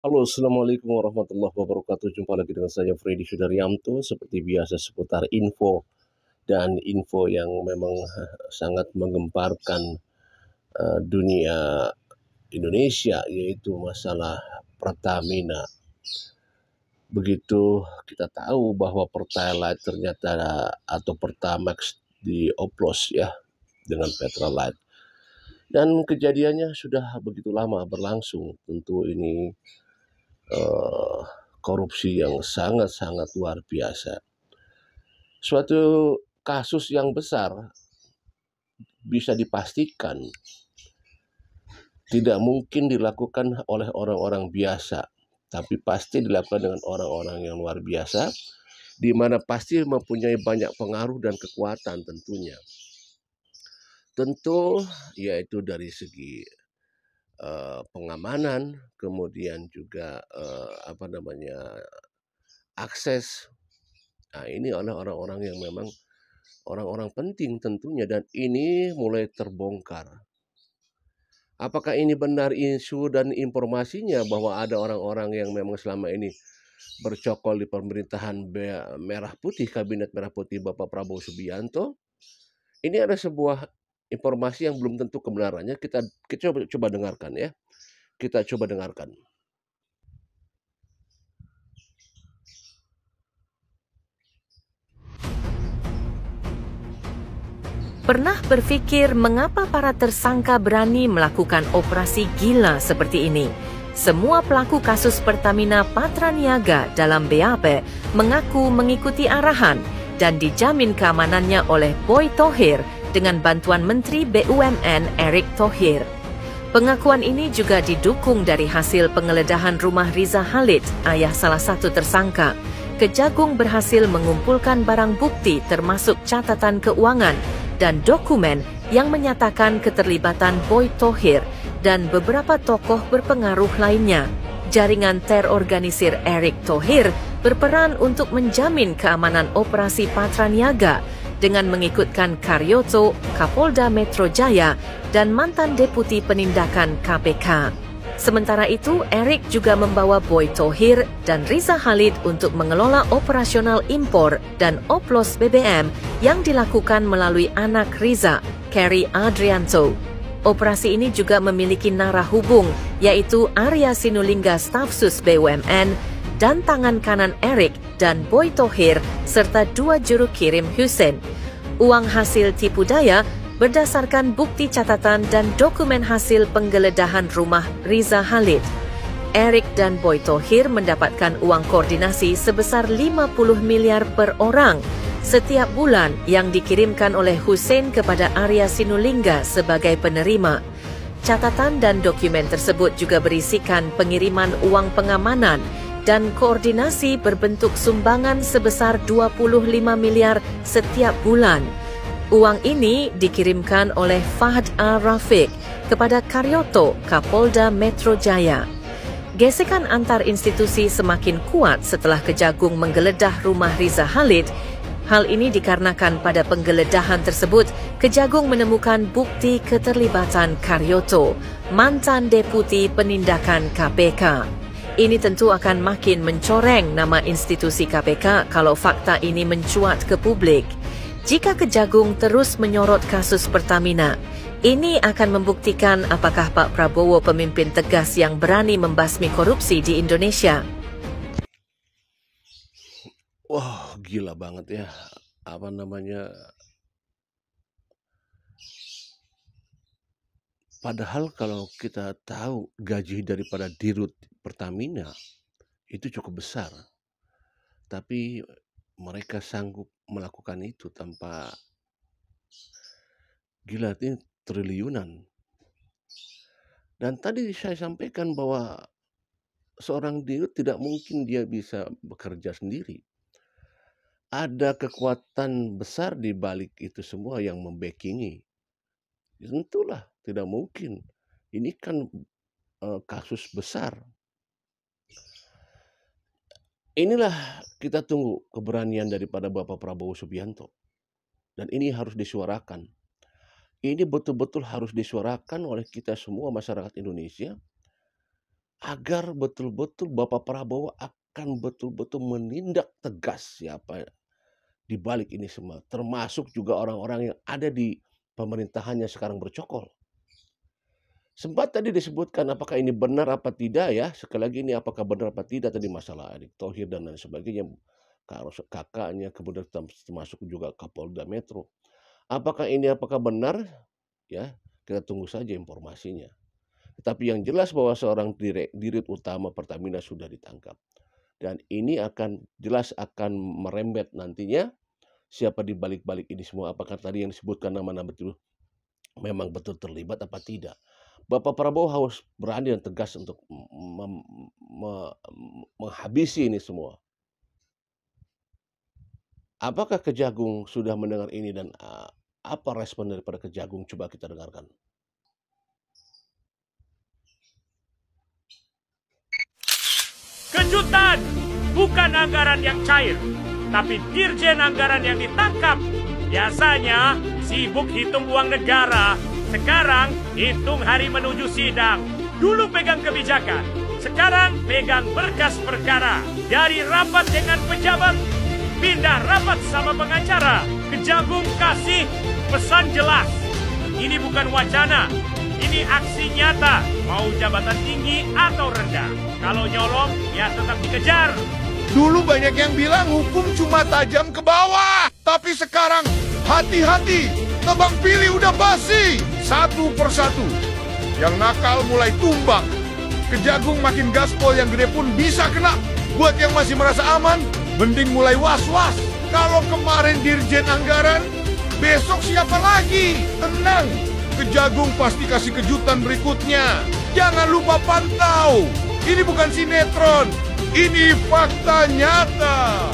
Halo, Assalamualaikum warahmatullahi wabarakatuh. Jumpa lagi dengan saya Freddy Sudaryanto. Seperti biasa seputar info dan info yang memang sangat menggemparkan dunia Indonesia, yaitu masalah Pertamina. Begitu kita tahu bahwa Pertalite ternyata atau Pertamax dioplos ya dengan Petrolite. Dan kejadiannya sudah begitu lama berlangsung. Tentu ini eh, korupsi yang sangat-sangat luar biasa. Suatu kasus yang besar bisa dipastikan tidak mungkin dilakukan oleh orang-orang biasa, tapi pasti dilakukan dengan orang-orang yang luar biasa, di mana pasti mempunyai banyak pengaruh dan kekuatan tentunya. Tentu yaitu dari segi pengamanan, kemudian juga akses. Nah, ini adalah orang-orang yang memang orang-orang penting tentunya, dan ini mulai terbongkar. Apakah ini benar isu dan informasinya bahwa ada orang-orang yang memang selama ini bercokol di pemerintahan Merah Putih, Kabinet Merah Putih Bapak Prabowo Subianto? Ini ada sebuah informasi yang belum tentu kebenarannya. Kita coba dengarkan ya. Kita coba dengarkan. Pernah berpikir mengapa para tersangka berani melakukan operasi gila seperti ini? Semua pelaku kasus Pertamina Patraniaga dalam BAP mengaku mengikuti arahan dan dijamin keamanannya oleh Boy Thohir dengan bantuan Menteri BUMN Erick Thohir. Pengakuan ini juga didukung dari hasil penggeledahan rumah Riza Khalid, ayah salah satu tersangka. Kejagung berhasil mengumpulkan barang bukti termasuk catatan keuangan dan dokumen yang menyatakan keterlibatan Boy Thohir dan beberapa tokoh berpengaruh lainnya. Jaringan terorganisir Erick Thohir berperan untuk menjamin keamanan operasi Patraniaga dengan mengikutkan Karyoto, Kapolda Metro Jaya, dan mantan Deputi Penindakan KPK. Sementara itu, Erick juga membawa Boy Thohir dan Riza Khalid untuk mengelola operasional impor dan oplos BBM yang dilakukan melalui anak Riza, Carrie Adrianto. Operasi ini juga memiliki narah hubung, yaitu Arya Sinulinga Stafsus BUMN dan tangan kanan Erick dan Boy Thohir serta dua juru kirim Hussein. Uang hasil tipu daya berdasarkan bukti catatan dan dokumen hasil penggeledahan rumah Riza Khalid. Erick dan Boy Thohir mendapatkan uang koordinasi sebesar 50 miliar per orang setiap bulan yang dikirimkan oleh Hussein kepada Arya Sinulinga sebagai penerima. Catatan dan dokumen tersebut juga berisikan pengiriman uang pengamanan dan koordinasi berbentuk sumbangan sebesar 25 miliar setiap bulan. Uang ini dikirimkan oleh Fahd Al-Rafiq kepada Karyoto, Kapolda Metro Jaya. Gesekan antar institusi semakin kuat setelah Kejagung menggeledah rumah Riza Khalid. Hal ini dikarenakan pada penggeledahan tersebut, Kejagung menemukan bukti keterlibatan Karyoto, mantan Deputi Penindakan KPK. Ini tentu akan makin mencoreng nama institusi KPK kalau fakta ini mencuat ke publik. Jika Kejagung terus menyorot kasus Pertamina, ini akan membuktikan apakah Pak Prabowo pemimpin tegas yang berani membasmi korupsi di Indonesia. Wah, gila banget ya. Padahal kalau kita tahu gaji daripada Dirut Pertamina itu cukup besar. Tapi mereka sanggup melakukan itu tanpa, gila, ini triliunan. Dan tadi saya sampaikan bahwa seorang Dirut tidak mungkin dia bisa bekerja sendiri. Ada kekuatan besar di balik itu semua yang membackingi. Tentulah tidak mungkin. Ini kan kasus besar. Inilah kita tunggu keberanian daripada Bapak Prabowo Subianto. Dan ini harus disuarakan. Ini betul-betul harus disuarakan oleh kita semua masyarakat Indonesia agar betul-betul Bapak Prabowo akan betul-betul menindak tegas siapa di balik ini semua, termasuk juga orang-orang yang ada di pemerintahannya sekarang bercokol. Sempat tadi disebutkan apakah ini benar apa tidak ya, sekali lagi ini apakah benar apa tidak tadi masalah Erick Thohir dan lain sebagainya, kakaknya, kemudian termasuk juga Kapolda Metro. Apakah benar? Ya, kita tunggu saja informasinya. Tetapi yang jelas bahwa seorang dirut utama Pertamina sudah ditangkap. Dan ini jelas akan merembet nantinya siapa di balik-balik ini semua. Apakah tadi yang disebutkan nama-nama itu memang betul terlibat apa tidak. Bapak Prabowo harus berani dan tegas untuk menghabisi ini semua. Apakah Kejagung sudah mendengar ini dan apa respon daripada Kejagung? Coba kita dengarkan. Kejutan bukan anggaran yang cair, tapi dirjen anggaran yang ditangkap. Biasanya sibuk hitung uang negara, sekarang hitung hari menuju sidang. Dulu pegang kebijakan, sekarang pegang berkas perkara. Dari rapat dengan pejabat, pindah rapat sama pengacara. Kejagung kasih pesan jelas. Ini bukan wacana, ini aksi nyata. Mau jabatan tinggi atau rendah, kalau nyolong ya tetap dikejar. Dulu banyak yang bilang hukum cuma tajam ke bawah. Tapi sekarang hati-hati, tebang pilih udah basi. Satu persatu, yang nakal mulai tumbang. Kejagung makin gaspol yang gede pun bisa kena. Buat yang masih merasa aman, mending mulai was-was. Kalau kemarin dirjen anggaran, besok siapa lagi? Tenang, Kejagung pasti kasih kejutan berikutnya. Jangan lupa pantau. Ini bukan sinetron, ini fakta nyata.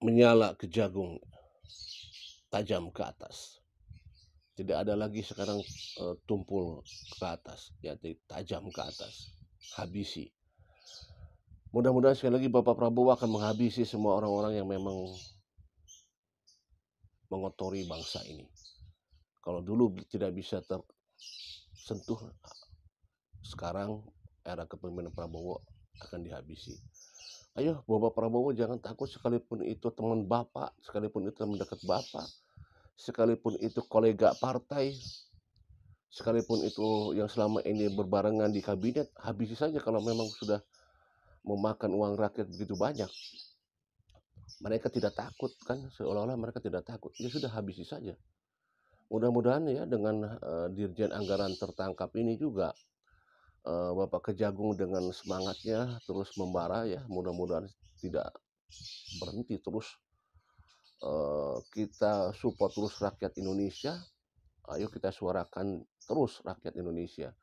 Menyala Kejagung tajam ke atas. Tidak ada lagi sekarang tumpul ke atas, yaitu tajam ke atas. Habisi. Mudah-mudahan sekali lagi Bapak Prabowo akan menghabisi semua orang-orang yang memang mengotori bangsa ini. Kalau dulu tidak bisa tersentuh, sekarang era kepemimpinan Prabowo akan dihabisi. Ayo Bapak Prabowo jangan takut, sekalipun itu teman Bapak, sekalipun itu teman dekat Bapak, sekalipun itu kolega partai, sekalipun itu yang selama ini berbarengan di kabinet, habisi saja kalau memang sudah memakan uang rakyat begitu banyak. Mereka tidak takut kan, seolah-olah mereka tidak takut. Ya sudah, habisi saja. Mudah-mudahan ya dengan Dirjen Anggaran tertangkap ini juga Bapak Kejagung dengan semangatnya terus membara ya, mudah-mudahan tidak berhenti terus. Kita support terus rakyat Indonesia. Ayo kita suarakan terus rakyat Indonesia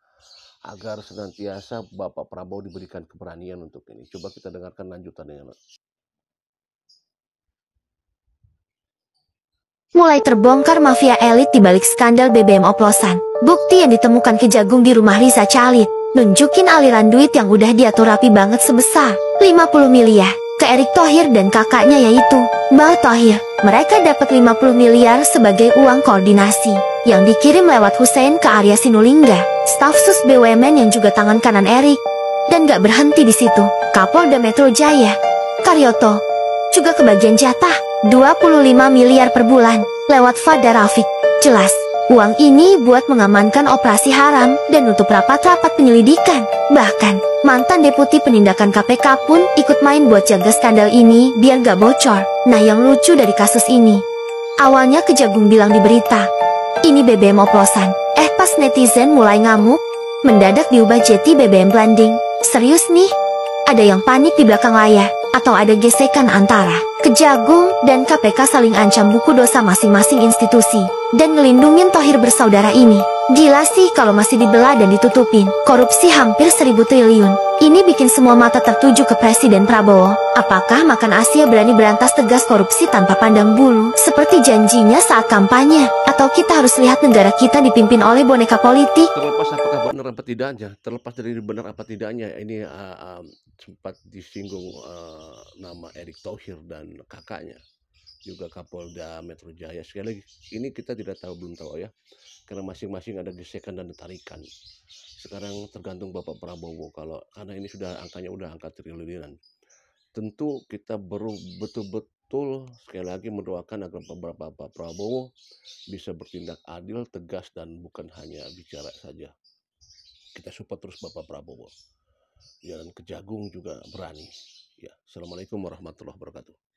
agar senantiasa Bapak Prabowo diberikan keberanian untuk ini. Coba kita dengarkan lanjutannya. Mulai terbongkar mafia elit di balik skandal BBM oplosan. Bukti yang ditemukan Kejagung di rumah Risa Calit nunjukin aliran duit yang udah diatur rapi banget sebesar 50 miliar ke Erick Thohir dan kakaknya yaitu Mbah Thohir. Mereka dapat 50 miliar sebagai uang koordinasi yang dikirim lewat Hussein ke Arya Sinulinga, staf sus BUMN yang juga tangan kanan Erick. Dan gak berhenti di situ, Kapolda Metro Jaya, Karyoto, juga kebagian jatah 25 miliar per bulan lewat Fadar Rafiq. Jelas, uang ini buat mengamankan operasi haram dan nutup rapat-rapat penyelidikan. Bahkan, mantan Deputi Penindakan KPK pun ikut main buat jaga skandal ini biar gak bocor. Nah, yang lucu dari kasus ini, awalnya Kejagung bilang di berita, ini BBM oplosan. Pas netizen mulai ngamuk, mendadak diubah jadi BBM blending. Serius nih? Ada yang panik di belakang layar? Atau ada gesekan antara Kejagung dan KPK saling ancam buku dosa masing-masing institusi dan ngelindungin Thohir bersaudara ini? Gila sih kalau masih dibelah dan ditutupin. Korupsi hampir 1.000 triliun. Ini bikin semua mata tertuju ke Presiden Prabowo. Apakah makan Asia berani berantas tegas korupsi tanpa pandang bulu seperti janjinya saat kampanye? Atau kita harus lihat negara kita dipimpin oleh boneka politik? Terlepas apakah benar apa tidaknya, terlepas dari benar apa tidaknya, ini sempat disinggung nama Erick Thohir dan kakaknya, juga Kapolda Metro Jaya. Sekali lagi, ini kita tidak tahu, belum tahu ya, karena masing-masing ada gesekan dan tarikan. Sekarang tergantung Bapak Prabowo, karena ini angkanya udah angka triliunan. Tentu kita betul-betul sekali lagi mendoakan agar Bapak Prabowo bisa bertindak adil, tegas, dan bukan hanya bicara saja. Kita support terus Bapak Prabowo. Ya, dan Kejagung juga berani. Ya, Assalamualaikum warahmatullahi wabarakatuh.